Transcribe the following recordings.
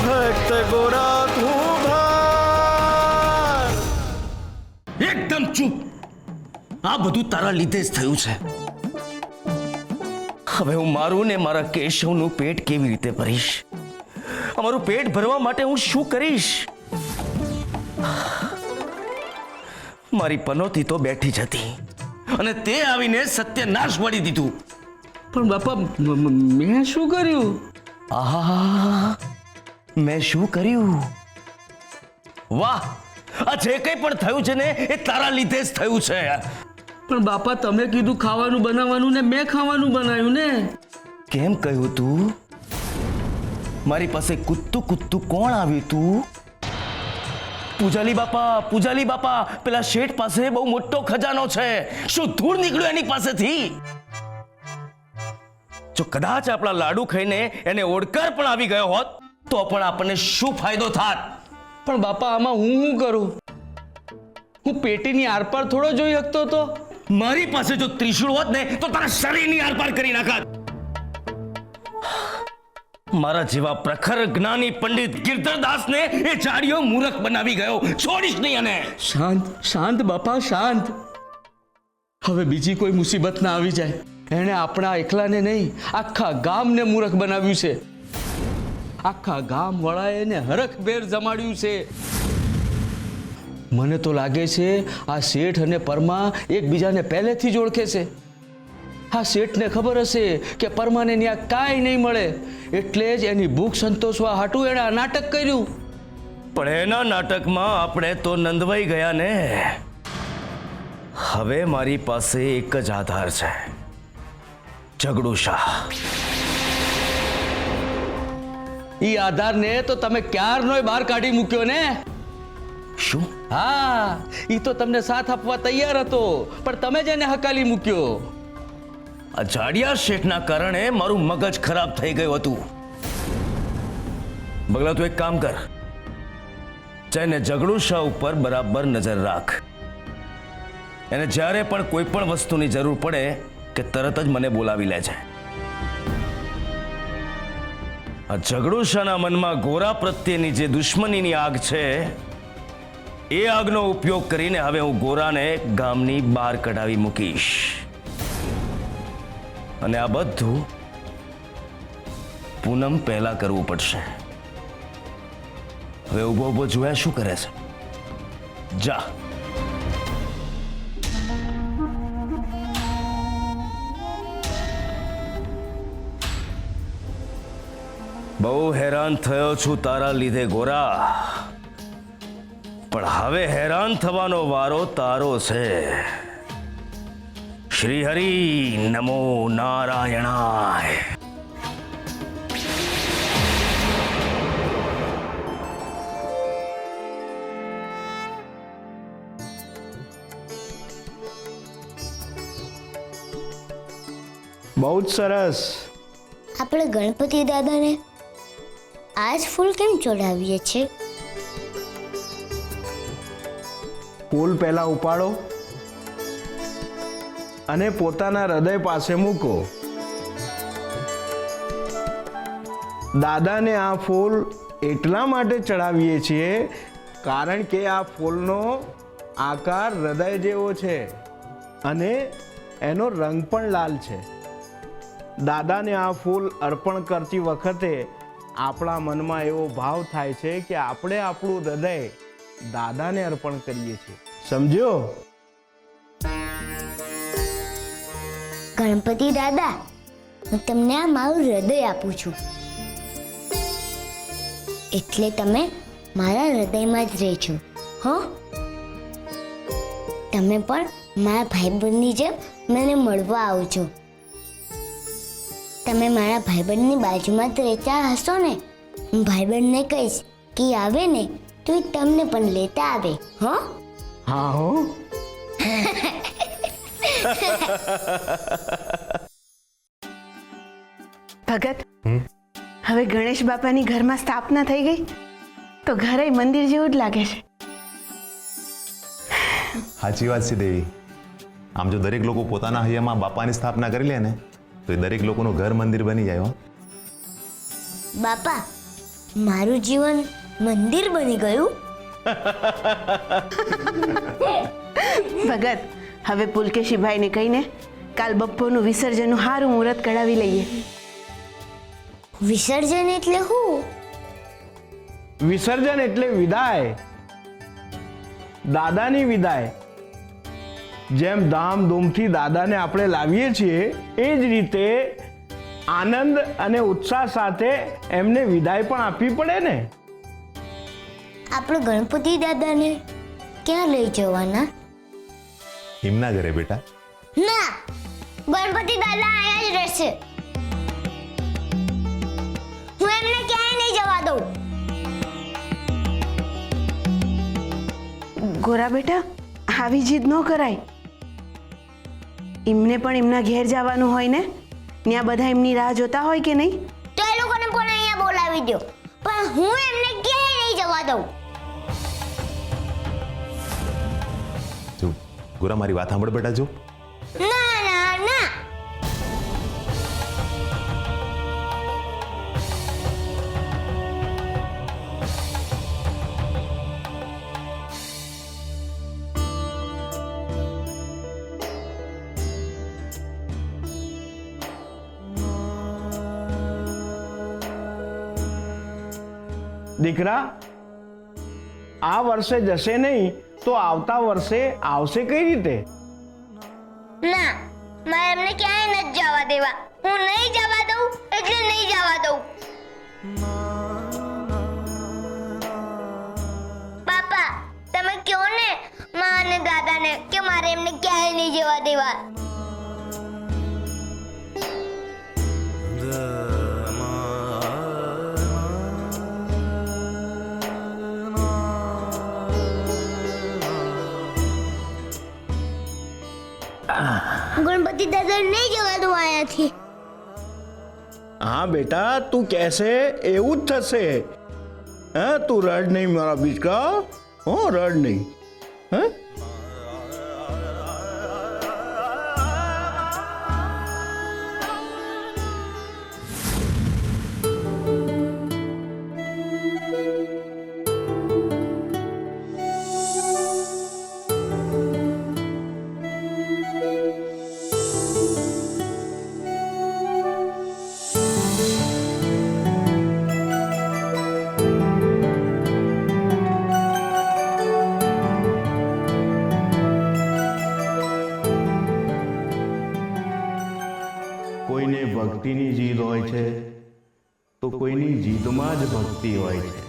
ભક્ત ગોરા કુંભાર. એકદમ ચૂપ. આ બધું તારા લીધે જ થયું છે. હવે હું મારું ને મારા કેશવનું પેટ કેવી રીતે ભરીશ? અમારું પેટ ભરવા માટે હું શું કરીશ? મારી પનોતી તો બેઠી જ હતી અને તે આવીને સત્યનાશ વળી દીધું. પણ બાપા મેં શું કર્યું? આહા, મેં શું કર્યું? વાહ, આ જે કંઈ પણ થયું છે ને એ તારા લીધે જ થયું છે. પણ બાપા તમે કીધું ખાવાનું બનાવવાનું ને મેં ખાવાનું બનાવ્યું ને. કેમ કહ્યું તું? મારી પાસે કૂદતું કૂદતું કોણ આવ્યું તું? પૂજાલી બાપા, પેલા શેઠ પાસે બહુ મોટો ખજાનો છે. શું ધૂળ નીકળ્યું એની પાસેથી? જો કદાચ આપણા લાડુ ખાઈને એને ઓડકાર પણ આવી ગયો હોત તો પણ આપણને શું ફાયદો થાત? પણ બાપા આમાં હું શું કરું? હું પેટીની આરપાર થોડો જોઈ શકતો હતો. મારી પાસે જો ત્રિશૂળ હોત ને તો તારા શરીરની આરપાર કરી નાખત. મારા જેવા પ્રખર જ્ઞાની પંડિત ગિરધરદાસને એ જાડિયો મૂર્ખ બનાવી ગયો. છોડીશ નહીં અને. શાંત બાપા શાંત. હવે બીજી કોઈ મુસીબત ના આવી જાય. એણે આપણા એકલાને નહીં આખા ગામને મૂર્ખ બનાવ્યું છે. આખા ગામ વાળાએ એને હરખભેર જમાડ્યું છે. મને તો લાગે છે આ શેઠ અને પરમા એકબીજાને પહેલેથી જ ઓળખે છે. આ શેઠને ખબર હશે કે પરમાને ત્યાં કાંઈ નહીં મળે એટલે જ એની ભૂખ સંતોષવા હાટું એણે આ નાટક કર્યું. પણ એના નાટકમાં આપણે તો નંદવાઈ ગયા ને. હવે મારી પાસે એક જ આધાર છે, ઝઘડુ શાહ. ઈ આધારને તો તમે ક્યારનોય બહાર કાઢી મૂક્યો ને. શું? હા, ઈ તો તમને સાથ આપવા તૈયાર હતો પણ તમે જ એને હકાલી મૂક્યો. આ જાડિયા શેઠના કારણે મારું મગજ ખરાબ થઈ ગયું હતું. બગલા, તું એક કામ કર, જઈને ઝઘડુ શાહ ઉપર બરાબર નજર રાખ. એને જ્યારે પણ કોઈ પણ વસ્તુની જરૂર પડે કે તરત જ મને બોલાવી લે છે. આ ઝઘડુ શાહના મનમાં ગોરા પ્રત્યેની જે દુશ્મનીની આગ છે એ આગનો ઉપયોગ કરીને હવે હું ગોરાને ગામની બહાર કઢાવી મૂકીશ. અને આ બધું પૂનમ પહેલા કરવું પડશે. હવે ઉભો ઉભો જોયા શું કરે છે? જા. બહુ હેરાન થયો છું તારા લીધે ગોરા, પણ હવે હેરાન થવાનો વારો તારો છે. શ્રી હરિ નમો નારાયણાય. બહુ જ સરસ. આપણે ગણપતિ દાદાને આજ ફૂલ કેમ ચડાવીએ છીએ? ફૂલ પહેલા ઉપાડો અને પોતાના હૃદય પાસે મૂકો. દાદાને આ ફૂલ એટલા માટે ચડાવીએ છીએ કારણ કે આ ફૂલનો આકાર હૃદય જેવો છે અને એનો રંગ પણ લાલ છે. દાદાને આ ફૂલ અર્પણ કરતી વખતે આપણા મનમાં એવો ભાવ થાય છે કે આપણે આપણું હૃદય દાદાને અર્પણ કરીએ છીએ. સમજ્યો? ગણપતિ દાદા, હું તમને આ મારું હૃદય આપું છું એટલે તમે મારા હૃદયમાં જ રહેજો. હો, તમે પણ મારા ભાઈબંધની જેમ મને મળવા આવજો. તમે મારા ભાઈબંધની બાજુમાં જ રહેતા હશો ને? હું ભાઈબંધને કહીશ કે આવે ને તો એ તમને પણ લેતા આવે. હો? હા હો. ભગત, હવે ગણેશ બાપાની ઘરમાં સ્થાપના થઈ ગઈ તો ઘરે મંદિર જેવું જ લાગે છે. સાચી વાત છે દેવી. આમ જો દરેક લોકો પોતાના હૈયામાં બાપાની સ્થાપના કરી લે ને તો એ દરેક લોકોનું ઘર મંદિર બની જાય. બાપા, મારું જીવન મંદિર બની ગયું. ભગત, હવે પુલકેશીભાઈને કહીને કાલ બપોરનું વિસર્જનનું સારું મુહૂર્ત કઢાવી લઈએ. વિસર્જન એટલે શું? વિસર્જન એટલે વિદાય, દાદાની વિદાય. જેમ ધામધૂમથી દાદાને આપણે લાવીએ છીએ એ જ રીતે આનંદ અને ઉત્સાહ સાથે એમને વિદાય પણ આપવી પડે ને. આપણે ગણપતિ દાદાને ક્યાં લઈ જવાના? એમના ઘરે બેટા. ના, ગણપતિ દાદા અહીંયા જ રહેશે. હું એમને ક્યાંય નહીં જવા દઉં. ગોરા બેટા, આવી જીદ ન કરાય. એમને પણ એમના ઘેર જવાનું હોય ને, ત્યાં બધા એમની રાહ જોતા હોય કે નહીં? તો એ લોકોને પણ અહીંયા બોલાવી દો, પણ હું એમને ક્યાંય નહીં જવા દઉં. જો ગોરા, મારી વાત સાંભળ બેટા. જો ના ના ના. દીકરા, આ વર્ષે જશે નહીં તો આવતા વર્ષે આવશે કઈ રીતે? ના, મારે એમને ક્યાંય નથી જવા દેવા. હું નહીં જવા દઉં એટલે નહીં જવા દઉં. પાપા, તમે કહો ને મા અને દાદાને કે મારે એમને ક્યાંય નહીં જવા દેવા. ગણપતિ દાદા નહીં જવા દો અહીંયાથી. હા બેટા, તું કહેશે એવું જ થશે. હા, તું રડ નહીં મારા બીચકા. હો, રડ નહીં. હા, કોઈને ભક્તિની જીદ હોય છે તો કોઈની જીદમાં જ ભક્તિ હોય છે.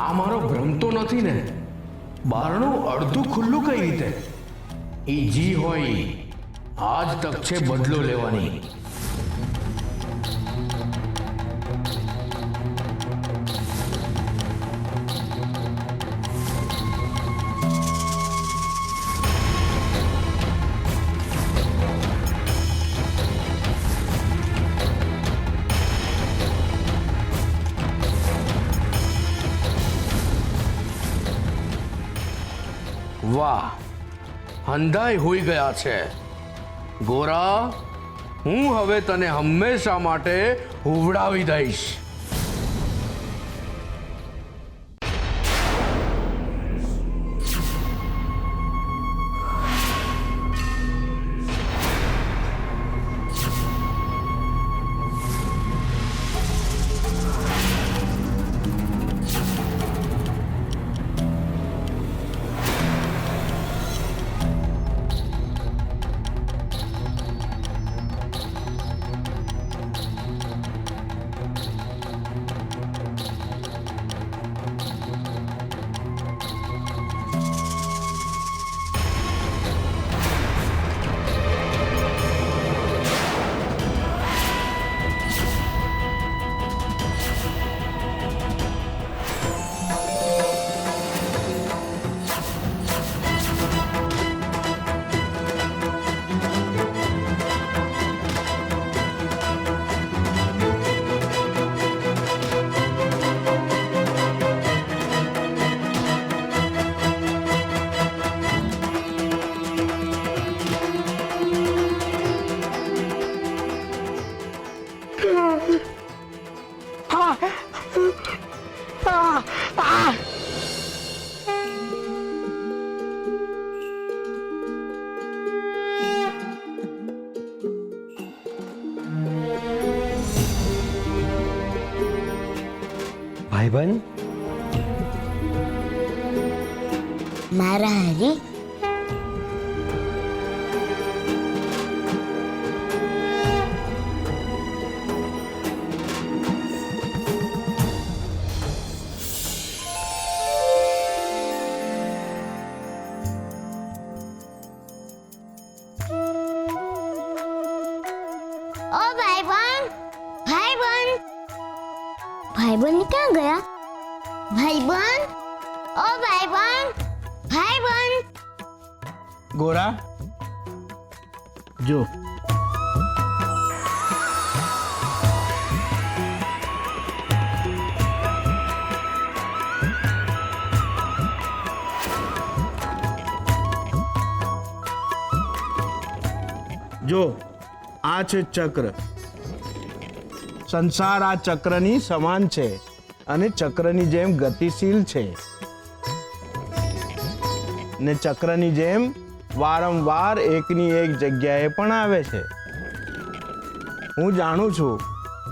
આ મારો ભ્રમ તો નથી ને? બારણું અડધું ખુલ્લું કઈ રીતે? ઈ જી હોય ઈ. આજ તક છે બદલો લેવાની. વાહ, અંધાઈ હોઈ ગયા છે. ગોરા, હું હવે તને હંમેશા માટે હુવડાવી દઈશ. ભાઈબંધ, મારા હરી, ઓ ભાઈબંધ, ભાઈબંધ, ભાઈબંધ ક્યાં ગયા? ભાઈબંધ, ઓ ભાઈબંધ, ભાઈબંધ. ગોરા, જો જો આ છે ચક્ર. સંસાર આ ચક્રની સમાન છે અને ચક્રની જેમ ગતિશીલ છે ને ચક્રની જેમ વારંવાર એકની એક જગ્યાએ પણ આવે છે. હું જાણું છું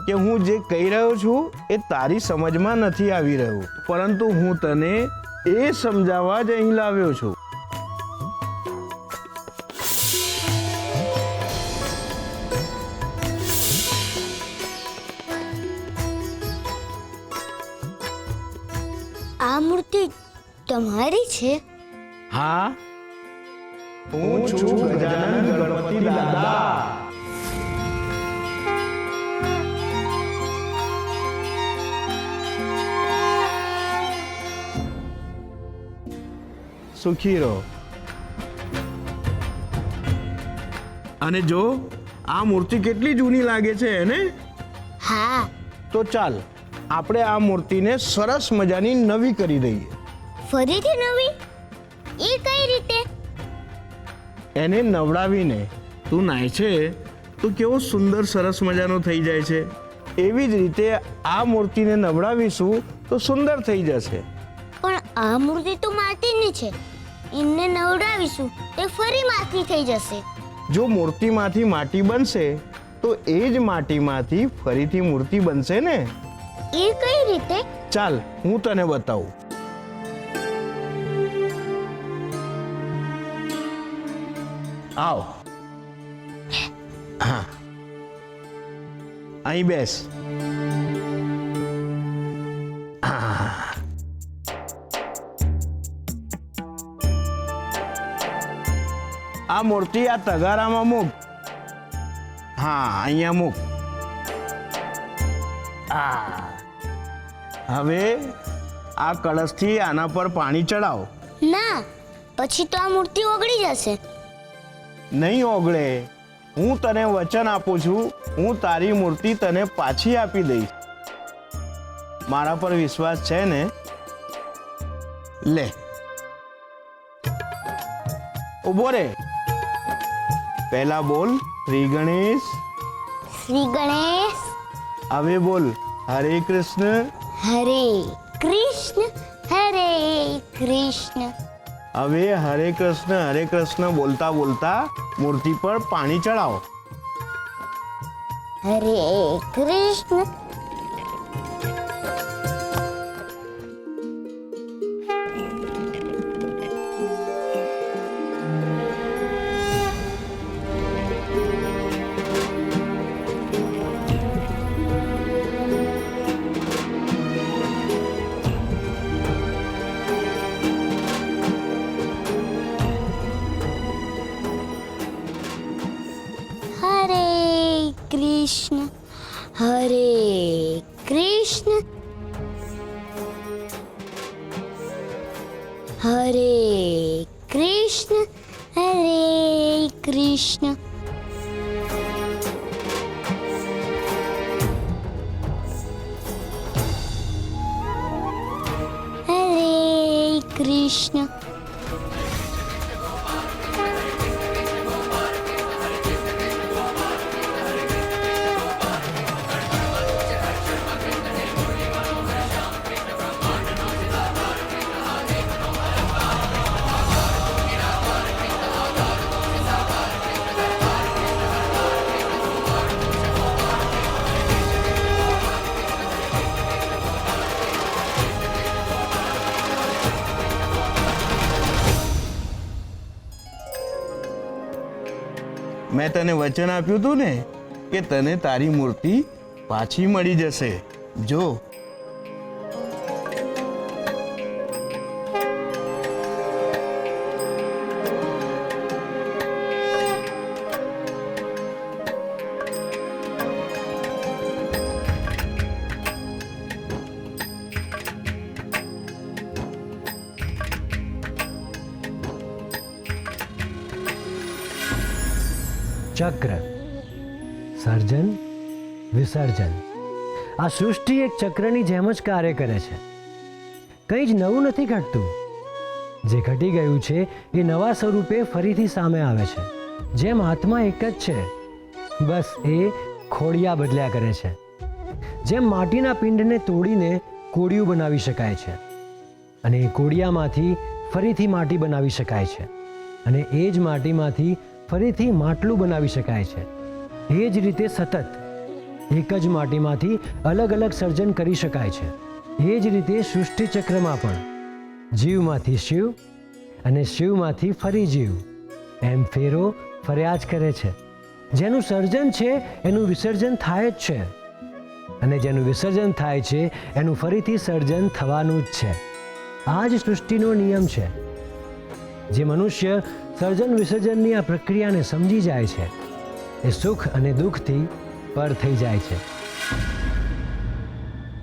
કે હું જે કહી રહ્યો છું એ તારી સમજમાં નથી આવી રહ્યું, પરંતુ હું તને એ સમજાવવા જ અહીં લાવ્યો છું. આ મૂર્તિ તમારી છે? હા, હું છું ગજાનન ગણપતિ દાદા. સુખી રહો. અને જો આ મૂર્તિ કેટલી જૂની લાગે છે ને? હા. તો ચાલ આપણે આ મૂર્તિને સરસ મજાની નવી કરી દઈએ. ફરીથી નવી? એ કઈ રીતે? એને નવડાવીને તું નાય છે તો કેવો સુંદર સરસ મજાનો થઈ જાય છે. એવી જ રીતે આ મૂર્તિને નવડાવીશું તો સુંદર થઈ જશે. પણ આ મૂર્તિ તો માટીની છે, એમને નવડાવીશું તે ફરી માટી થઈ જશે. જો મૂર્તિમાંથી માટી બનશે તો એ જ માટીમાંથી ફરીથી મૂર્તિ બનશે ને. એ કઈ રીતે? ચાલ હું તને બતાવું. આવ, હા, અહીં બેસ. આ મૂર્તિ આ તગારામાં મૂક. હા, અહીંયા મૂક. હવે આ કળશથી આના પર પાણી ચડાવો. ના, પછી તો આ મૂર્તિ ઓગળી જશે. નહીં ઓગળે. હું તને વચન આપું છું, હું તારી મૂર્તિ તને પાછી આપી દઈશ. મારા પર વિશ્વાસ છે ને? લે, ઉભો રે. પહેલા બોલ શ્રી ગણેશ. શ્રી ગણેશ. હવે બોલ હરે કૃષ્ણ. હરે કૃષ્ણ. હરે કૃષ્ણ. હવે હરે કૃષ્ણ બોલતા બોલતા મૂર્તિ પર પાણી ચડાવો. હરે કૃષ્ણ. હરે કૃષ્ણ. હરે કૃષ્ણ. હરે કૃષ્ણ. હરે કૃષ્ણ. હરે કૃષ્ણ. મેં તને વચન આપ્યું હતું ને કે તને તારી મૂર્તિ પાછી મળી જશે. જો, ચક્ર, સર્જન, વિસર્જન. આ સૃષ્ટિ એક ચક્રની જેમ જ કાર્ય કરે છે. કંઈ જ નવું નથી ઘટતું. જે ઘટી ગયું છે એ નવા સ્વરૂપે ફરીથી સામે આવે છે. જેમ આત્મા એક જ છે, બસ એ ખોડિયા બદલ્યા કરે છે. જેમ માટીના પિંડને તોડીને કોડિયું બનાવી શકાય છે અને એ કોડિયામાંથી ફરીથી માટી બનાવી શકાય છે અને એ જ માટીમાંથી ફરીથી માટલું બનાવી શકાય છે. એ જ રીતે સતત એક જ માટીમાંથી અલગ અલગ સર્જન કરી શકાય છે. એ જ રીતે સૃષ્ટિ ચક્રમાં પણ જીવમાંથી શિવ અને શિવમાંથી ફરી જીવ એમ ફેરો ફર્યા જ કરે છે. જેનું સર્જન છે એનું વિસર્જન થાય જ છે અને જેનું વિસર્જન થાય છે એનું ફરીથી સર્જન થવાનું જ છે. આ જ સૃષ્ટિનો નિયમ છે. જે મનુષ્ય સર્જન વિસર્જનની આ પ્રક્રિયાને સમજી જાય છે એ સુખ અને દુઃખથી પર થઈ જાય છે.